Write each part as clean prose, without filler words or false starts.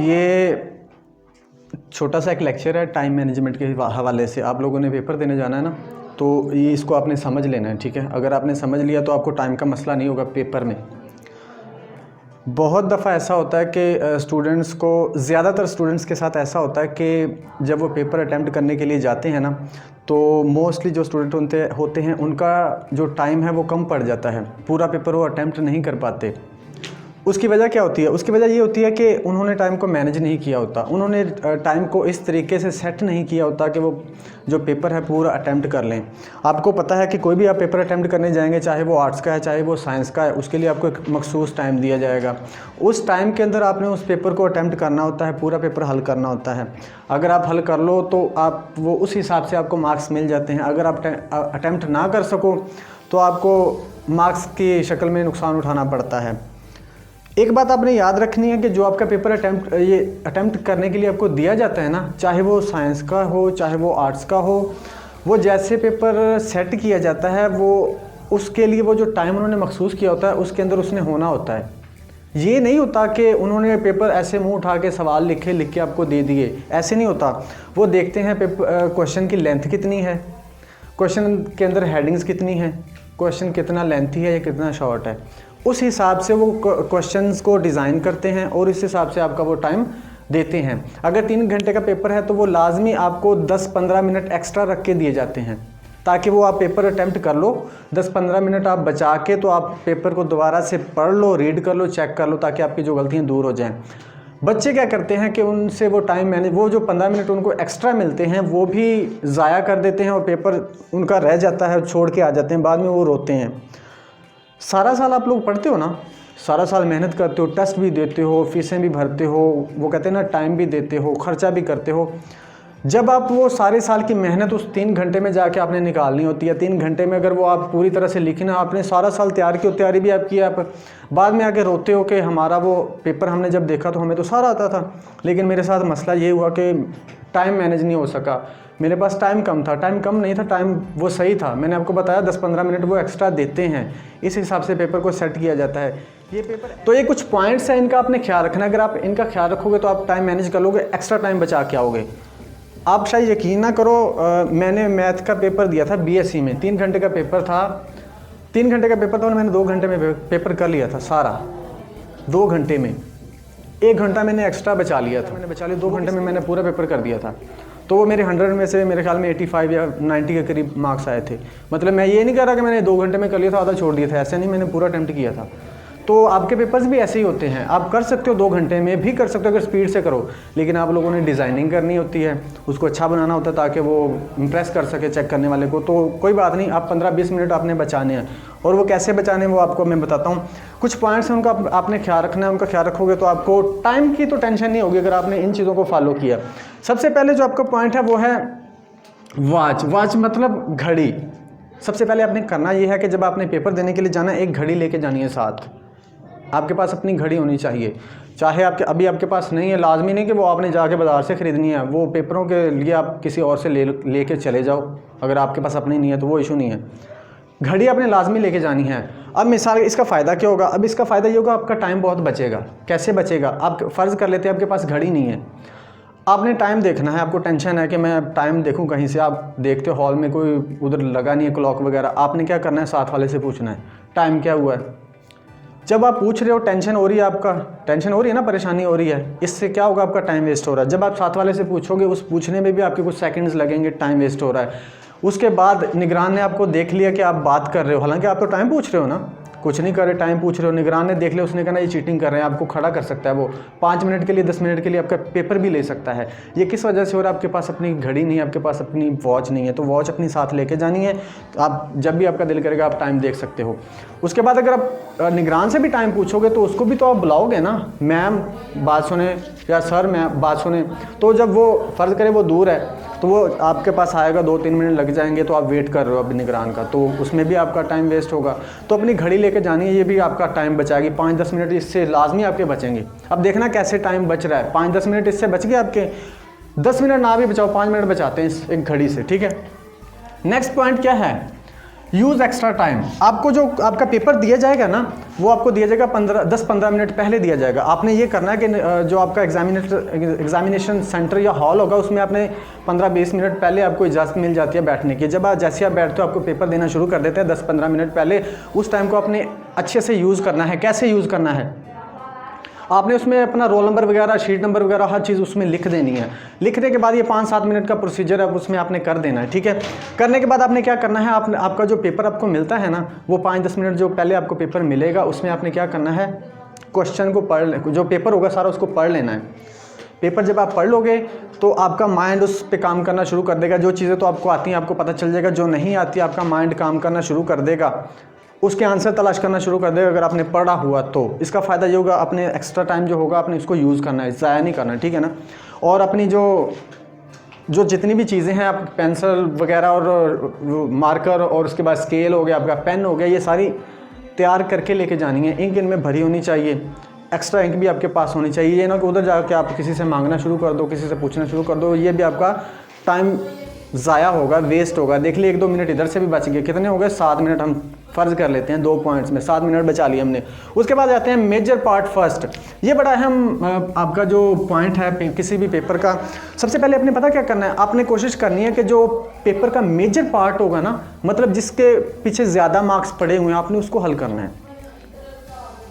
ये छोटा सा एक लेक्चर है टाइम मैनेजमेंट के हवाले से। आप लोगों ने पेपर देने जाना है ना, तो ये इसको आपने समझ लेना है, ठीक है। अगर आपने समझ लिया तो आपको टाइम का मसला नहीं होगा पेपर में। बहुत दफ़ा ऐसा होता है कि स्टूडेंट्स को, ज़्यादातर स्टूडेंट्स के साथ ऐसा होता है कि जब वो पेपर अटैम्प्ट करने के लिए जाते हैं ना, तो मोस्टली जो स्टूडेंट होते हैं उनका जो टाइम है वो कम पड़ जाता है, पूरा पेपर वो अटैम्प्ट नहीं कर पाते। उसकी वजह क्या होती है? उसकी वजह ये होती है कि उन्होंने टाइम को मैनेज नहीं किया होता, उन्होंने टाइम को इस तरीके से सेट नहीं किया होता कि वो जो पेपर है पूरा अटैम्प्ट कर लें। आपको पता है कि कोई भी आप पेपर अटैम्प्ट करने जाएंगे, चाहे वो आर्ट्स का है चाहे वो साइंस का है, उसके लिए आपको एक मखसूस टाइम दिया जाएगा। उस टाइम के अंदर आपने उस पेपर को अटैम्प्ट करना होता है, पूरा पेपर हल करना होता है। अगर आप हल कर लो तो आप वो उस हिसाब से आपको मार्क्स मिल जाते हैं। अगर आप अटैम्प्ट ना कर सको तो आपको मार्क्स की शक्ल में नुकसान उठाना पड़ता है। एक बात आपने याद रखनी है कि जो आपका पेपर अटैम्प्ट करने के लिए आपको दिया जाता है ना, चाहे वो साइंस का हो चाहे वो आर्ट्स का हो, वो जैसे पेपर सेट किया जाता है वो उसके लिए वो जो टाइम उन्होंने मखसूस किया होता है उसके अंदर उसने होना होता है। ये नहीं होता कि उन्होंने पेपर ऐसे मुंह उठा के सवाल लिख के आपको दे दिए, ऐसे नहीं होता। वो देखते हैं क्वेश्चन की लेंथ कितनी है, क्वेश्चन के अंदर हेडिंग्स कितनी है, क्वेश्चन कितना लेंथी है या कितना शॉर्ट है, उस हिसाब से वो क्वेश्चंस को डिज़ाइन करते हैं और इस हिसाब से आपका वो टाइम देते हैं। अगर 3 घंटे का पेपर है तो वो लाजमी आपको 10-15 मिनट एक्स्ट्रा रख के दिए जाते हैं ताकि वो आप पेपर अटैम्प्ट कर लो। 10-15 मिनट आप बचा के तो आप पेपर को दोबारा से पढ़ लो, रीड कर लो, चेक कर लो, ताकि आपकी जो गलतियाँ दूर हो जाएँ। बच्चे क्या करते हैं कि उनसे वो टाइम मैनेज, वो जो 15 मिनट उनको एक्स्ट्रा मिलते हैं वो भी ज़ाया कर देते हैं और पेपर उनका रह जाता है, छोड़ के आ जाते हैं, बाद में वो रोते हैं। सारा साल आप लोग पढ़ते हो ना, सारा साल मेहनत करते हो, टेस्ट भी देते हो, फीसें भी भरते हो, वो कहते हैं ना टाइम भी देते हो, खर्चा भी करते हो। जब आप वो सारे साल की मेहनत उस 3 घंटे में जाके आपने निकालनी होती है, 3 घंटे में अगर वो आप पूरी तरह से लिखना, आपने सारा साल तैयार की, तैयारी भी आप की, आप बाद में आके रोते हो कि हमारा वो पेपर हमने जब देखा तो हमें तो सारा आता था, लेकिन मेरे साथ मसला ये हुआ कि टाइम मैनेज नहीं हो सका, मेरे पास टाइम कम था। टाइम कम नहीं था, टाइम वो सही था। मैंने आपको बताया 10-15 मिनट वो एक्स्ट्रा देते हैं, इस हिसाब से पेपर को सेट किया जाता है। ये पेपर तो ये कुछ पॉइंट्स हैं, इनका आपने ख्याल रखना। अगर आप इनका ख्याल रखोगे तो आप टाइम मैनेज कर लोगे, एक्स्ट्रा टाइम बचा के आओगे। आप शायद यकीन ना करो, मैंने मैथ का पेपर दिया था बीएससी में, 3 घंटे का पेपर था। 3 घंटे का पेपर था और मैंने 2 घंटे में पेपर कर लिया था सारा, 2 घंटे में। 1 घंटा मैंने एक्स्ट्रा बचा लिया था, मैंने बचा लिया, 2 घंटे में मैंने पूरा पेपर कर दिया था। तो वो मेरे 100 में से मेरे ख्याल में 85 या 90 के करीब मार्क्स आए थे। मतलब मैं ये नहीं कह रहा कि मैंने 2 घंटे में कर लिया था, आधा छोड़ दिया था, ऐसे नहीं, मैंने पूरा अटेम्प्ट किया था। तो आपके पेपर्स भी ऐसे ही होते हैं, आप कर सकते हो 2 घंटे में भी कर सकते हो अगर स्पीड से करो, लेकिन आप लोगों ने डिज़ाइनिंग करनी होती है, उसको अच्छा बनाना होता है ताकि वो इम्प्रेस कर सके चेक करने वाले को। तो कोई बात नहीं, आप 15-20 मिनट आपने बचाने हैं, और वो कैसे बचाने हैं वो आपको मैं बताता हूँ। कुछ पॉइंट्स हैं उनका आपने ख्याल रखना है, उनका ख्याल रखोगे तो आपको टाइम की तो टेंशन नहीं होगी अगर आपने इन चीज़ों को फॉलो किया। सबसे पहले जो आपका पॉइंट है वो है वॉच मतलब घड़ी। सबसे पहले आपने करना ये है कि जब आपने पेपर देने के लिए जाना है, एक घड़ी लेके जानी है साथ। आपके पास अपनी घड़ी होनी चाहिए, चाहे अभी आपके पास नहीं है, लाजमी नहीं कि वो आपने जाके बाज़ार से ख़रीदनी है, वो पेपरों के लिए आप किसी और से लेके चले जाओ। अगर आपके पास अपनी नहीं है तो वो इशू नहीं है, घड़ी आपने लाजमी लेके जानी है। अब मिसाल इसका फ़ायदा क्या होगा? अब इसका फ़ायदा ये होगा आपका टाइम बहुत बचेगा। कैसे बचेगा? आप फ़र्ज़ कर लेते हैं आपके पास घड़ी नहीं है, आपने टाइम देखना है, आपको टेंशन है कि मैं टाइम देखूं कहीं से। आप देखते हो हॉल में कोई उधर लगा नहीं है क्लॉक वगैरह, आपने क्या करना है, साथ वाले से पूछना है टाइम क्या हुआ है। जब आप पूछ रहे हो टेंशन हो रही है, आपका टेंशन हो रही है ना, परेशानी हो रही है, इससे क्या होगा, आपका टाइम वेस्ट हो रहा है। जब आप साथ वाले से पूछोगे, उस पूछने में भी आपके कुछ सेकंड्स लगेंगे, टाइम वेस्ट हो रहा है। उसके बाद निगरान ने आपको देख लिया कि आप बात कर रहे हो, हालांकि आप तो टाइम पूछ रहे हो ना, कुछ नहीं कर रहे, टाइम पूछ रहे हो, निगरान ने देख लिया, उसने कहा ना ये चीटिंग कर रहे हैं, आपको खड़ा कर सकता है। वो 5 मिनट के लिए 10 मिनट के लिए आपका पेपर भी ले सकता है। ये किस वजह से हो रहा है? आपके पास अपनी घड़ी नहीं है, आपके पास अपनी वॉच नहीं है, तो वॉच अपनी साथ लेके जानी है। तो आप जब भी आपका दिल करेगा आप टाइम देख सकते हो। उसके बाद अगर आप निगरान से भी टाइम पूछोगे तो उसको भी तो आप बुलाओगे ना, मैम बात सुने या सर मैम बात सुने। तो जब वो फ़र्ज़ करे वो दूर है तो वो आपके पास आएगा, 2-3 मिनट लग जाएंगे, तो आप वेट कर रहे हो अभी निगरान का, तो उसमें भी आपका टाइम वेस्ट होगा। तो अपनी घड़ी लेके जानी है, ये भी आपका टाइम बचाएगी। 5-10 मिनट इससे लाजमी आपके बचेंगे। अब देखना कैसे टाइम बच रहा है, 5-10 मिनट इससे बच गए आपके। 10 मिनट ना भी बचाओ, 5 मिनट बचाते हैं इस एक घड़ी से, ठीक है। नेक्स्ट पॉइंट क्या है? Use extra time. आपको जो आपका पेपर दिया जाएगा ना, वो आपको दिया जाएगा 10-15 मिनट पहले दिया जाएगा। आपने ये करना है कि जो आपका एग्जामिनेशन सेंटर या हॉल होगा, उसमें आपने 15-20 मिनट पहले आपको इजाज़त मिल जाती है बैठने की। जब जैसे आप बैठते हो, आपको पेपर देना शुरू कर देते हैं 10-15 मिनट पहले। उस टाइम को आपने अच्छे से यूज़ करना है। कैसे यूज़ करना है? आपने उसमें अपना रोल नंबर वगैरह, शीट नंबर वगैरह हर चीज़ उसमें लिख देनी है। लिखने के बाद ये 5-7 मिनट का प्रोसीजर है, उसमें आपने कर देना है, ठीक है। करने के बाद आपने क्या करना है, आपका जो पेपर आपको मिलता है ना, वो 5-10 मिनट जो पहले आपको पेपर मिलेगा, उसमें आपने क्या करना है, क्वेश्चन को पढ़, जो पेपर होगा सारा उसको पढ़ लेना है। पेपर जब आप पढ़ लोगे तो आपका माइंड उस पे काम करना शुरू कर देगा। जो चीज़ें तो आपको आती हैं आपको पता चल जाएगा, जो नहीं आती आपका माइंड काम करना शुरू कर देगा, उसके आंसर तलाश करना शुरू कर देगा अगर आपने पढ़ा हुआ तो। इसका फ़ायदा ये होगा, अपने एक्स्ट्रा टाइम जो होगा आपने उसको यूज़ करना है, ज़ाया नहीं करना, ठीक है ना। और अपनी जो जितनी भी चीज़ें हैं, आप पेंसिल वगैरह और मार्कर और उसके बाद स्केल हो गया, आपका पेन हो गया, ये सारी तैयार करके लेके जानी है। इंक इनमें भरी होनी चाहिए, एक्स्ट्रा इंक भी आपके पास होनी चाहिए। ये ना कि उधर जाकर आप किसी से मांगना शुरू कर दो, किसी से पूछना शुरू कर दो, ये भी आपका टाइम ज़ाया होगा, वेस्ट होगा। देख लिए 1-2 मिनट इधर से भी बच गए। कितने हो गए? 7 मिनट। हम फ़र्ज़ कर लेते हैं 2 पॉइंट्स में 7 मिनट बचा लिए हमने। उसके बाद आते हैं मेजर पार्ट फर्स्ट। ये बड़ा अहम आपका जो पॉइंट है किसी भी पेपर का। सबसे पहले आपने पता क्या करना है, आपने कोशिश करनी है कि जो पेपर का मेजर पार्ट होगा ना, मतलब जिसके पीछे ज़्यादा मार्क्स पड़े हुए हैं, आपने उसको हल करना है।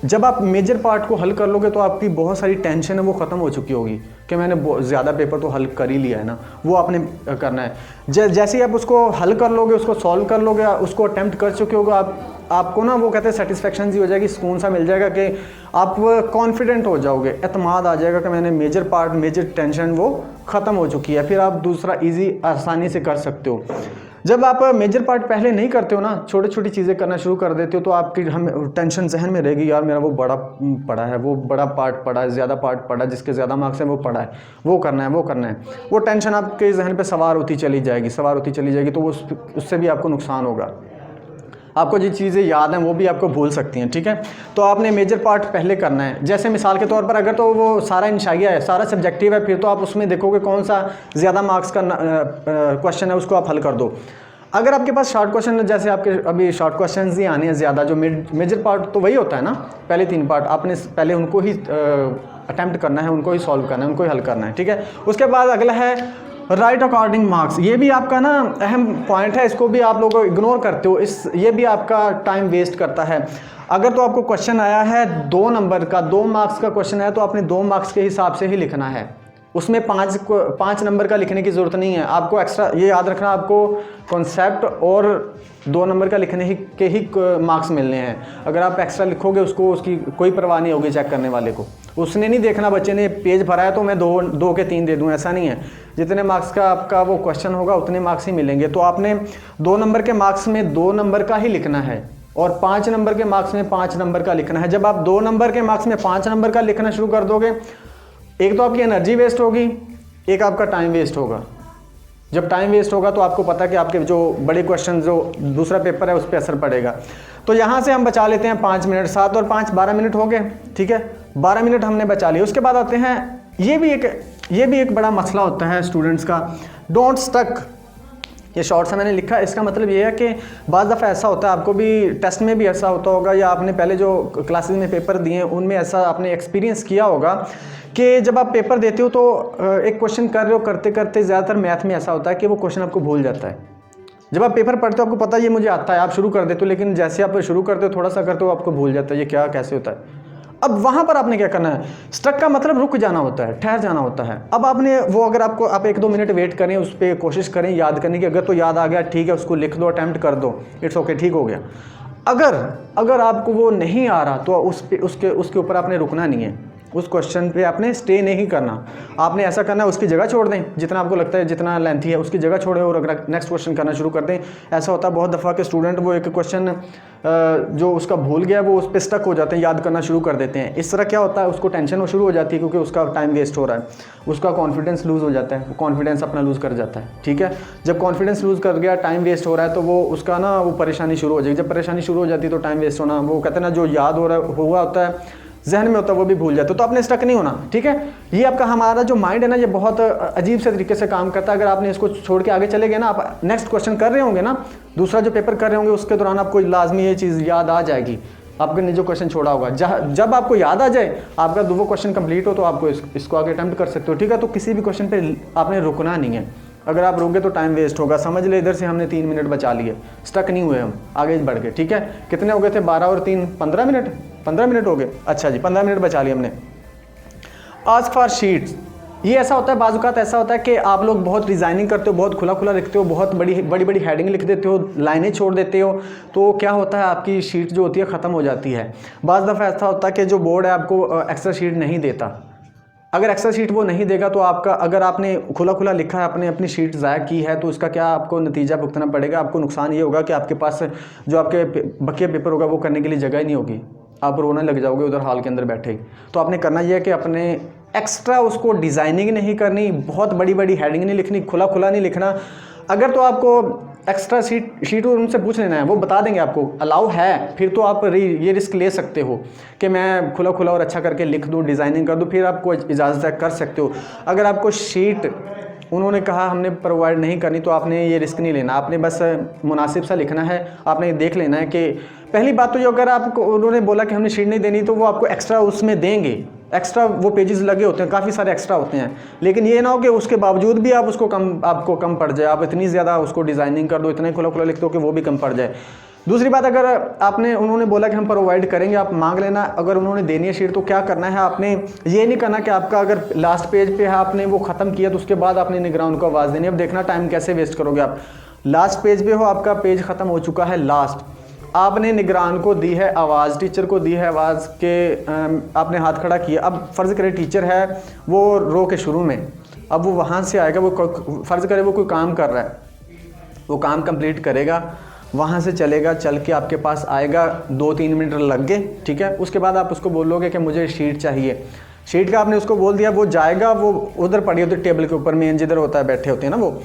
जब आप मेजर पार्ट को हल कर लोगे तो आपकी बहुत सारी टेंशन है वो ख़त्म हो चुकी होगी कि मैंने ज़्यादा पेपर तो हल कर ही लिया है ना, वो आपने करना है। जैसे ही आप उसको हल कर लोगे, उसको सॉल्व कर लोगे, उसको अटेम्प्ट कर चुके होगे, आपको ना वो कहते हैं सेटिस्फेक्शन सी हो जाएगी, सुकून सा मिल जाएगा कि आप कॉन्फिडेंट हो जाओगे, एतमाद आ जाएगा कि मैंने मेजर पार्ट, मेजर टेंशन वो ख़त्म हो चुकी है। फिर आप दूसरा ईजी आसानी से कर सकते हो। जब आप मेजर पार्ट पहले नहीं करते हो ना, छोटी छोटी चीज़ें करना शुरू कर देते हो, तो आपकी हम टेंशन जहन में रहेगी, यार मेरा वो बड़ा पड़ा है, वो बड़ा पार्ट पड़ा है, ज़्यादा पार्ट पड़ा है, जिसके ज़्यादा मार्क्स हैं वो पड़ा है, वो करना है, वो करना है। वो टेंशन आपके जहन पे सवार होती चली जाएगी, तो उससे भी आपको नुकसान होगा। आपको जो चीज़ें याद हैं वो भी आपको भूल सकती हैं, ठीक है। तो आपने मेजर पार्ट पहले करना है। जैसे मिसाल के तौर पर अगर तो वो सारा इंशाइया है, सारा सब्जेक्टिव है, फिर तो आप उसमें देखोगे कौन सा ज़्यादा मार्क्स का क्वेश्चन है, उसको आप हल कर दो। अगर आपके पास शॉर्ट क्वेश्चन, जैसे आपके अभी शॉर्ट क्वेश्चन ही आने हैं ज़्यादा, जो मेजर पार्ट तो वही होता है ना, पहले 3 पार्ट, आपने पहले उनको ही अटैम्प्ट करना है, उनको ही सॉल्व करना है, उनको ही हल करना है, ठीक है। उसके बाद अगला है राइट अकॉर्डिंग मार्क्स। ये भी आपका ना अहम पॉइंट है, इसको भी आप लोग इग्नोर करते हो, ये भी आपका टाइम वेस्ट करता है। अगर तो आपको क्वेश्चन आया है 2 नंबर का, 2 मार्क्स का क्वेश्चन है, तो आपने 2 मार्क्स के हिसाब से ही लिखना है, उसमें 5 नंबर का लिखने की ज़रूरत नहीं है। आपको एक्स्ट्रा ये याद रखना, आपको कॉन्सेप्ट और 2 नंबर का लिखने के ही मार्क्स मिलने हैं। अगर आप एक्स्ट्रा लिखोगे, उसकी कोई परवाह नहीं होगी चेक करने वाले को। उसने नहीं देखना बच्चे ने पेज भरा है तो मैं 2 के 3 दे दूं, ऐसा नहीं है। जितने मार्क्स का आपका वो क्वेश्चन होगा उतने मार्क्स ही मिलेंगे। तो आपने 2 नंबर के मार्क्स में 2 नंबर का ही लिखना है और 5 नंबर के मार्क्स में 5 नंबर का लिखना है। जब आप 2 नंबर के मार्क्स में 5 नंबर का लिखना शुरू कर दोगे, एक तो आपकी एनर्जी वेस्ट होगी, एक आपका टाइम वेस्ट होगा। जब टाइम वेस्ट होगा तो आपको पता है कि आपके जो बड़े क्वेश्चन, जो दूसरा पेपर है, उस पर असर पड़ेगा। तो यहाँ से हम बचा लेते हैं 5 मिनट, 7 और 5 12 मिनट हो गए, ठीक है। 12 मिनट हमने बचा लिए। उसके बाद आते हैं, ये भी एक बड़ा मसला होता है स्टूडेंट्स का, डोंट स्टक। ये शॉर्ट से मैंने लिखा, इसका मतलब ये है कि बाज़ दफ़ा ऐसा होता है, आपको भी टेस्ट में भी ऐसा होता होगा, या आपने पहले जो क्लासेस में पेपर दिए उनमें ऐसा आपने एक्सपीरियंस किया होगा कि जब आप पेपर देते हो तो एक क्वेश्चन कर रहे हो, करते करते ज़्यादातर मैथ में ऐसा होता है कि वो क्वेश्चन आपको भूल जाता है। जब आप पेपर पढ़ते हो आपको पता है ये मुझे आता है, आप शुरू कर देते हो, लेकिन जैसे आप शुरू करते हो थोड़ा सा करते हो आपको भूल जाता है ये क्या कैसे होता है। अब वहाँ पर आपने क्या करना है, स्टक का मतलब रुक जाना होता है, ठहर जाना होता है। अब आपने वो, अगर आप 1-2 मिनट वेट करें, उस पर कोशिश करें याद करने की। अगर तो याद आ गया ठीक है, उसको लिख दो, अटैम्प्ट कर दो, इट्स ओके, ठीक हो गया। अगर आपको वो नहीं आ रहा तो उसके ऊपर आपने रुकना नहीं है, उस क्वेश्चन पे आपने स्टे नहीं करना। आपने ऐसा करना है, उसकी जगह छोड़ दें, जितना आपको लगता है जितना लेंथी है उसकी जगह छोड़ें और अगर नेक्स्ट क्वेश्चन करना शुरू कर दें। ऐसा होता है बहुत दफ़ा के स्टूडेंट वो एक क्वेश्चन जो उसका भूल गया वो उस पर स्टक हो जाते हैं, याद करना शुरू कर देते हैं। इस तरह क्या होता है, उसको टेंशन वो शुरू हो जाती है क्योंकि उसका टाइम वेस्ट हो रहा है, उसका कॉन्फिडेंस लूज़ हो जाता है, कॉन्फिडेंस अपना लूज़ कर जाता है, ठीक है। जब कॉन्फिडेंस लूज़ कर गया, टाइम वेस्ट हो रहा है, तो वो उसका ना वो परेशानी शुरू हो जाएगी। जब परेशानी शुरू हो जाती है तो टाइम वेस्ट होना, वो कहते हैं ना, जो याद हो रहा हुआ होता है जहन में होता है वो भी भूल जाते हो, तो आपने स्टक नहीं होना, ठीक है। ये आपका हमारा जो माइंड है ना, ये बहुत अजीब से तरीके से काम करता है। अगर आपने इसको छोड़ के आगे चले गए ना, आप नेक्स्ट क्वेश्चन कर रहे होंगे ना, दूसरा जो पेपर कर रहे होंगे, उसके दौरान आपको लाजमी ये चीज़ याद आ जाएगी, आपने जो क्वेश्चन छोड़ा होगा। जब आपको याद आ जाए, आपका वो क्वेश्चन कंप्लीट हो, तो आपको इसको आगे अटैम्प्ट कर सकते हो, ठीक है। तो किसी भी क्वेश्चन पे आपने रुकना नहीं है, अगर आप रुके तो टाइम वेस्ट होगा। समझ ले इधर से हमने 3 मिनट बचा लिए, स्टक नहीं हुए, हम आगे बढ़ गए, ठीक है। कितने हो गए थे? 12 और 3 15 मिनट, 15 मिनट हो गए। अच्छा जी, 15 मिनट बचा लिए हमने। आस्क फॉर शीट्स, ये ऐसा होता है, बाज़-औक़ात ऐसा होता है कि आप लोग बहुत डिज़ाइनिंग करते हो, बहुत खुला खुला लिखते हो, बहुत बड़ी बड़ी हेडिंग लिख देते हो, लाइनें छोड़ देते हो, तो क्या होता है, आपकी शीट जो होती है ख़त्म हो जाती है। बाज़ दफ़ा ऐसा होता है कि जो बोर्ड है आपको एक्स्ट्रा शीट नहीं देता। अगर एक्स्ट्रा शीट वो नहीं देगा तो आपका, अगर आपने खुला खुला लिखा है, आपने अपनी शीट ज़ाया की है, तो उसका क्या आपको नतीजा भुगतना पड़ेगा। आपको नुकसान ये होगा कि आपके पास जो आपके बकिया पेपर होगा वो करने के लिए जगह ही नहीं होगी, आप रोने लग जाओगे उधर हॉल के अंदर बैठे ही। तो आपने करना यह है कि अपने एक्स्ट्रा उसको डिज़ाइनिंग नहीं करनी, बहुत बड़ी बड़ी हेडिंग नहीं लिखनी, खुला खुला नहीं लिखना। अगर तो आपको एक्स्ट्रा शीट उनसे पूछ लेना है, वो बता देंगे आपको, अलाउ है, फिर तो आप ये रिस्क ले सकते हो कि मैं खुला खुला और अच्छा करके लिख दूँ, डिज़ाइनिंग कर दूँ, फिर आपको इजाज़त कर सकते हो। अगर आपको शीट उन्होंने कहा हमने प्रोवाइड नहीं करनी, तो आपने ये रिस्क नहीं लेना, आपने बस मुनासिब सा लिखना है। आपने देख लेना है कि पहली बात तो जो, अगर आपको उन्होंने बोला कि हमने शीट नहीं देनी, तो वो आपको एक्स्ट्रा उसमें देंगे, एक्स्ट्रा वो पेजेस लगे होते हैं, काफ़ी सारे एक्स्ट्रा होते हैं। लेकिन ये ना हो कि उसके बावजूद भी आपको कम पड़ जाए, आप इतनी ज़्यादा उसको डिज़ाइनिंग कर दो, इतने खुला खुला लिख दो कि वो भी कम पड़ जाए। दूसरी बात, अगर उन्होंने बोला कि हम प्रोवाइड करेंगे, आप मांग लेना। अगर उन्होंने देनी है शीट, तो क्या करना है, आपने ये नहीं करना कि आपका अगर लास्ट पेज पे है, आपने वो ख़त्म किया, तो उसके बाद आपने निगरान को आवाज़ देनी। अब देखना टाइम कैसे वेस्ट करोगे आप। लास्ट पेज पे हो, आपका पेज ख़त्म हो चुका है लास्ट, आपने निगरान को दी है आवाज़, टीचर को दी है आवाज़ के आपने हाथ खड़ा किया। अब फ़र्ज़ करें टीचर है, वो रो के शुरू में, अब वो वहाँ से आएगा, वो फ़र्ज़ करें वो कोई काम कर रहा है, वो काम कंप्लीट करेगा, वहाँ से चलेगा, चल के आपके पास आएगा, 2-3 मिनट लग गए, ठीक है। उसके बाद आप उसको बोलोगे कि मुझे शीट चाहिए, शीट का आपने उसको बोल दिया, वो जाएगा, वो उधर पड़ी होती है टेबल के ऊपर, मेन जिधर होता है बैठे होते हैं ना, वो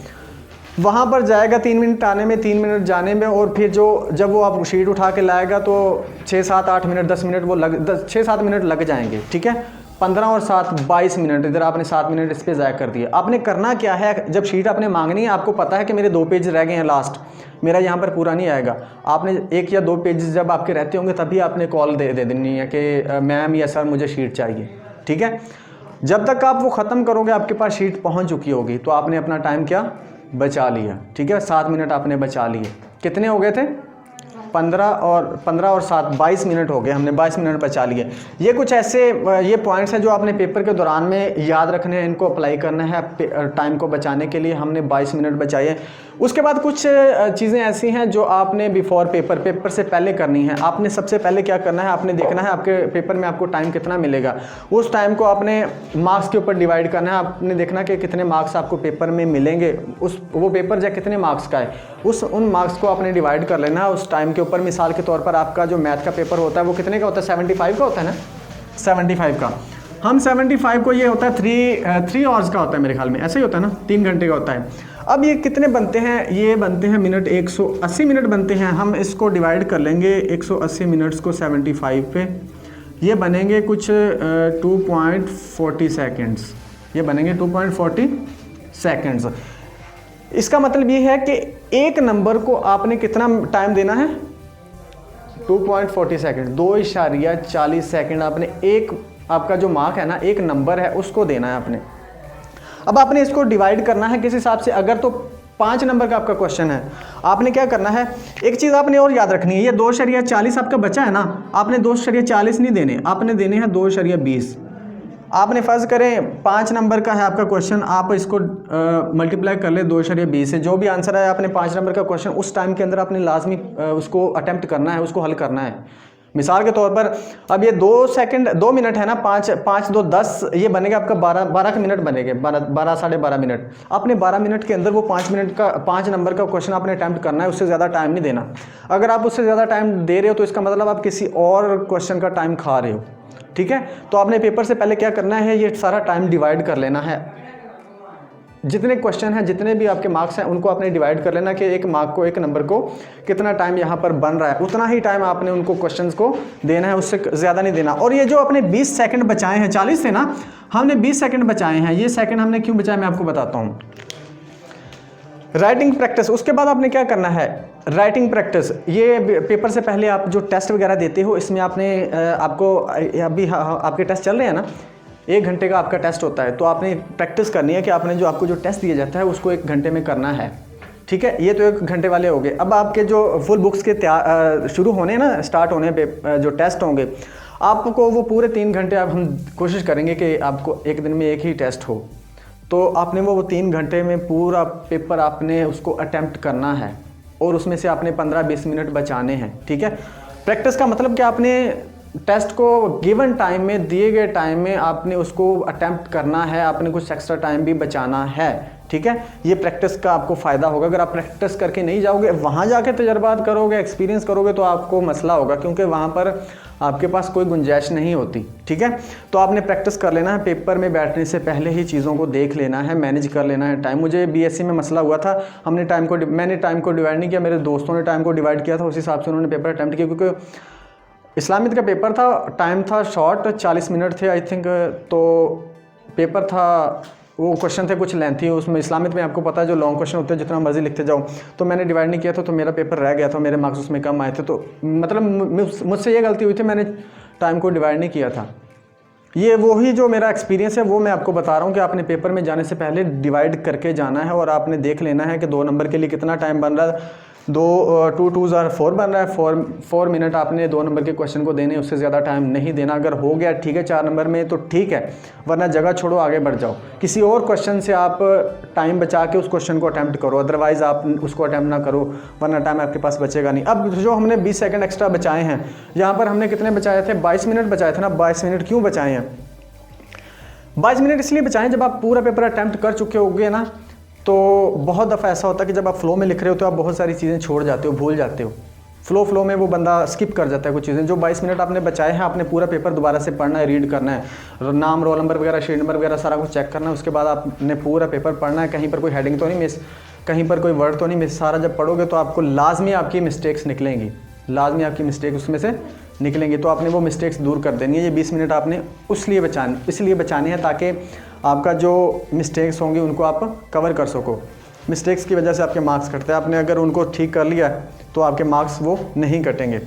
वहाँ पर जाएगा, 3 मिनट आने में, 3 मिनट जाने में, और फिर जब वो आप शीट उठा के लाएगा, तो 6-7-8 मिनट 10 मिनट वो 6-7 मिनट लग जाएंगे, ठीक है। 15 और 7 22 मिनट, इधर आपने 7 मिनट इस पर ज़ाया कर दिया। आपने करना क्या है, जब शीट आपने मांगनी है, आपको पता है कि मेरे 2 पेज रह गए हैं लास्ट, मेरा यहाँ पर पूरा नहीं आएगा, आपने 1 या 2 पेज जब आपके रहते होंगे, तभी आपने कॉल दे देनी है कि मैम या सर मुझे शीट चाहिए, ठीक है। जब तक आप वो ख़त्म करोगे, आपके पास शीट पहुँच चुकी होगी, तो आपने अपना टाइम क्या बचा लिया, ठीक है। 7 मिनट आपने बचा लिए। कितने हो गए थे? 15 और 7 22 मिनट हो गए, हमने 22 मिनट बचा लिए। ये कुछ ऐसे ये पॉइंट्स हैं जो आपने पेपर के दौरान में याद रखने हैं, इनको अप्लाई करना है टाइम को बचाने के लिए। हमने 22 मिनट बचाए। उसके बाद कुछ चीज़ें ऐसी हैं जो आपने बिफोर पेपर से पहले करनी है। आपने सबसे पहले क्या करना है, आपने देखना है आपके पेपर में आपको टाइम कितना मिलेगा, उस टाइम को आपने मार्क्स के ऊपर डिवाइड करना है। आपने देखना कि कितने मार्क्स आपको पेपर में मिलेंगे, वो पेपर जो कितने मार्क्स का है, उन मार्क्स को आपने डिवाइड कर लेना है उस टाइम के ऊपर। मिसाल के तौर पर आपका जो मैथ का पेपर होता है वो कितने का होता है? 75 का होता है ना, 75 का। हम 75 को, ये होता है 3 आवर्स का होता है मेरे ख्याल में, ऐसे ही होता है ना, 3 घंटे का होता है। अब ये कितने बनते हैं? ये बनते हैं मिनट, 180 मिनट बनते हैं। हम इसको डिवाइड कर लेंगे 180 मिनट्स को 75 पे, ये बनेंगे कुछ 2.40 सेकेंड्स, ये बनेंगे 2.40 सेकेंड्स। इसका मतलब ये है कि एक नंबर को आपने कितना टाइम देना है? 2.40 सेकेंड, 2.40 सेकेंड आपने आपका जो मार्क है ना, एक नंबर है, उसको देना है आपने। अब आपने इसको डिवाइड करना है किस हिसाब से? अगर तो 5 नंबर का आपका क्वेश्चन है, आपने क्या करना है, एक चीज़ आपने और याद रखनी है, ये 2.40 आपका बचा है ना, आपने 2.40 नहीं देने, आपने देने हैं 2.20। आपने फ़र्ज़ करें 5 नंबर का है आपका क्वेश्चन, आप इसको मल्टीप्लाई कर ले 2.20 से, जो भी आंसर है आपने 5 नंबर का क्वेश्चन उस टाइम के अंदर आपने लाजमी उसको अटेम्प्ट करना है, उसको हल करना है। मिसाल के तौर पर अब ये 2 मिनट है ना, 5 2 10, ये बनेगा आपका 12 मिनट बनेंगे, 12 साढ़े 12 मिनट। आपने 12 मिनट के अंदर वो 5 नंबर का क्वेश्चन आपने अटैम्प्ट करना है, उससे ज़्यादा टाइम नहीं देना। अगर आप उससे ज़्यादा टाइम दे रहे हो तो इसका मतलब आप किसी और क्वेश्चन का टाइम खा रहे हो, ठीक है। तो आपने पेपर से पहले क्या करना है, ये सारा टाइम डिवाइड कर लेना है। जितने क्वेश्चन हैं, जितने भी आपके मार्क्स हैं, उनको आपने डिवाइड कर लेना कि एक मार्क को, एक नंबर को कितना टाइम यहाँ पर बन रहा है, उतना ही टाइम आपने उनको क्वेश्चंस को देना है, उससे ज़्यादा नहीं देना। और ये जो आपने 20 सेकंड बचाए हैं, 40 थे ना, हमने 20 सेकंड बचाए हैं, ये सेकंड हमने क्यों बचाए मैं आपको बताता हूँ। राइटिंग प्रैक्टिस, उसके बाद आपने क्या करना है, राइटिंग प्रैक्टिस। ये पेपर से पहले आप जो टेस्ट वगैरह देते हो, इसमें आपने आपको अभी आपके टेस्ट चल रहे हैं ना, 1 घंटे का आपका टेस्ट होता है, तो आपने प्रैक्टिस करनी है कि आपने जो आपको जो टेस्ट दिया जाता है उसको 1 घंटे में करना है, ठीक है। ये तो 1 घंटे वाले हो गए। अब आपके जो फुल बुक्स के शुरू होने ना, स्टार्ट होने पे जो टेस्ट होंगे, आपको वो पूरे 3 घंटे आप हम कोशिश करेंगे कि आपको एक दिन में एक ही टेस्ट हो, तो आपने वो 3 घंटे में पूरा पेपर आपने उसको अटैम्प्ट करना है और उसमें से आपने 15-20 मिनट बचाने हैं, ठीक है। प्रैक्टिस का मतलब कि आपने टेस्ट को गिवन टाइम में, दिए गए टाइम में आपने उसको अटैम्प्ट करना है, आपने कुछ एक्स्ट्रा टाइम भी बचाना है, ठीक है। ये प्रैक्टिस का आपको फ़ायदा होगा। अगर आप प्रैक्टिस करके नहीं जाओगे, वहाँ जाके तजर्बात करोगे, एक्सपीरियंस करोगे, तो आपको मसला होगा, क्योंकि वहाँ पर आपके पास कोई गुंजाइश नहीं होती, ठीक है। तो आपने प्रैक्टिस कर लेना है, पेपर में बैठने से पहले ही चीज़ों को देख लेना है, मैनेज कर लेना है टाइम। मुझे बीएससी में मसला हुआ था, मैंने टाइम को डिवाइड नहीं किया, मेरे दोस्तों ने टाइम को डिवाइड किया था, उस हिसाब से उन्होंने पेपर अटैम्प्ट किया, क्योंकि इस्लामिक का पेपर था, टाइम था शॉर्ट, 40 मिनट थे आई थिंक, तो पेपर था, वो क्वेश्चन थे कुछ लेंथी, उसमें इस्लामिक में आपको पता है जो लॉन्ग क्वेश्चन होते हैं जितना मर्जी लिखते जाओ, तो मैंने डिवाइड नहीं किया था, तो मेरा पेपर रह गया था, मेरे मार्क्स उसमें कम आए थे। तो मतलब मुझसे ये गलती हुई थी, मैंने टाइम को डिवाइड नहीं किया था। ये वही जो मेरा एक्सपीरियंस है वो मैं आपको बता रहा हूँ कि आपने पेपर में जाने से पहले डिवाइड करके जाना है और आपने देख लेना है कि 2 नंबर के लिए कितना टाइम बन रहा है। 2 2 आर 4 बन रहा है, 4 मिनट आपने 2 नंबर के क्वेश्चन को देने, उससे ज़्यादा टाइम नहीं देना। अगर हो गया ठीक है 4 नंबर में तो ठीक है, वरना जगह छोड़ो, आगे बढ़ जाओ, किसी और क्वेश्चन से आप टाइम बचा के उस क्वेश्चन को अटैम्प्ट करो, अदरवाइज़ आप उसको अटैम्प्ट ना करो, वरना टाइम आपके पास बचेगा नहीं। अब जो हमने 20 सेकंड एक्स्ट्रा बचाए हैं, यहाँ पर हमने कितने बचाए थे, 22 मिनट बचाए थे ना। 22 मिनट क्यों बचाए हैं, 22 मिनट इसलिए बचाएं, जब आप पूरा पेपर अटैम्प्ट कर चुके होगे ना, तो बहुत दफ़ा ऐसा होता है कि जब आप फ्लो में लिख रहे हो तो आप बहुत सारी चीज़ें छोड़ जाते हो, भूल जाते हो, फ्लो में वो बंदा स्किप कर जाता है कुछ चीज़ें। जो 22 मिनट आपने बचाए हैं, आपने पूरा पेपर दोबारा से पढ़ना है, रीड करना है, नाम, रोल नंबर वगैरह, शीट नंबर वगैरह सारा कुछ चेक करना है। उसके बाद आपने पूरा पेपर पढ़ना है, कहीं पर कोई हेडिंग तो नहीं मिस, कहीं पर कोई वर्ड तो नहीं मिस। सारा जब पढ़ोगे तो आपको लाजमी आपकी मिस्टेक्स निकलेंगी, लाजमी आपकी मिस्टेक उसमें से निकलेंगी, तो आपने वो मिस्टेक्स दूर कर देनी है। ये 20 मिनट आपने इसलिए बचाने हैं ताकि आपका जो मिस्टेक्स होंगी उनको आप कवर कर सको। मिस्टेक्स की वजह से आपके मार्क्स कटते हैं, आपने अगर उनको ठीक कर लिया तो आपके मार्क्स वो नहीं कटेंगे।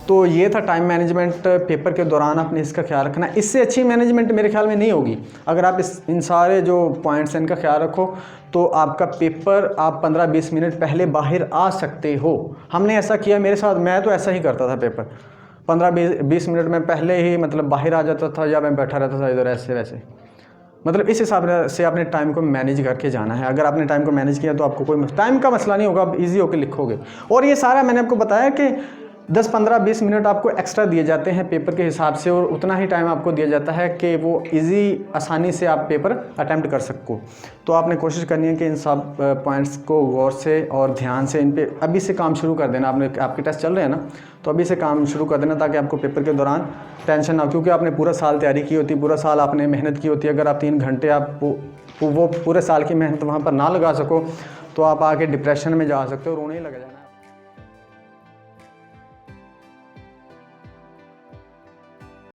तो ये था टाइम मैनेजमेंट, पेपर के दौरान आपने इसका ख्याल रखना। इससे अच्छी मैनेजमेंट मेरे ख्याल में नहीं होगी। अगर आप इन सारे जो पॉइंट्स हैं इनका ख्याल रखो तो आपका पेपर आप 15-20 मिनट पहले बाहर आ सकते हो। हमने ऐसा किया मेरे साथ, मैं तो ऐसा ही करता था, पेपर 15-20 मिनट में पहले ही मतलब बाहर आ जाता था, या मैं बैठा रहता था इधर ऐसे वैसे। मतलब इस हिसाब से आपने टाइम को मैनेज करके जाना है। अगर आपने टाइम को मैनेज किया तो आपको कोई टाइम का मसला नहीं होगा, आप इजी होकर लिखोगे। और ये सारा मैंने आपको बताया कि 10-15-20 मिनट आपको एक्स्ट्रा दिए जाते हैं पेपर के हिसाब से, और उतना ही टाइम आपको दिया जाता है कि वो आसानी से आप पेपर अटैम्प्ट कर सको। तो आपने कोशिश करनी है कि इन सब पॉइंट्स को गौर से और ध्यान से इन पे अभी से काम शुरू कर देना। आपके टेस्ट चल रहे हैं ना, तो अभी से काम शुरू कर देना ताकि आपको पेपर के दौरान टेंशन ना हो, क्योंकि आपने पूरा साल तैयारी की होती है, पूरा साल आपने मेहनत की होती है। अगर आप 3 घंटे आप वो पूरे साल की मेहनत वहाँ पर ना लगा सको तो आप आके डिप्रेशन में जा सकते हो, रोने ही लग जाना।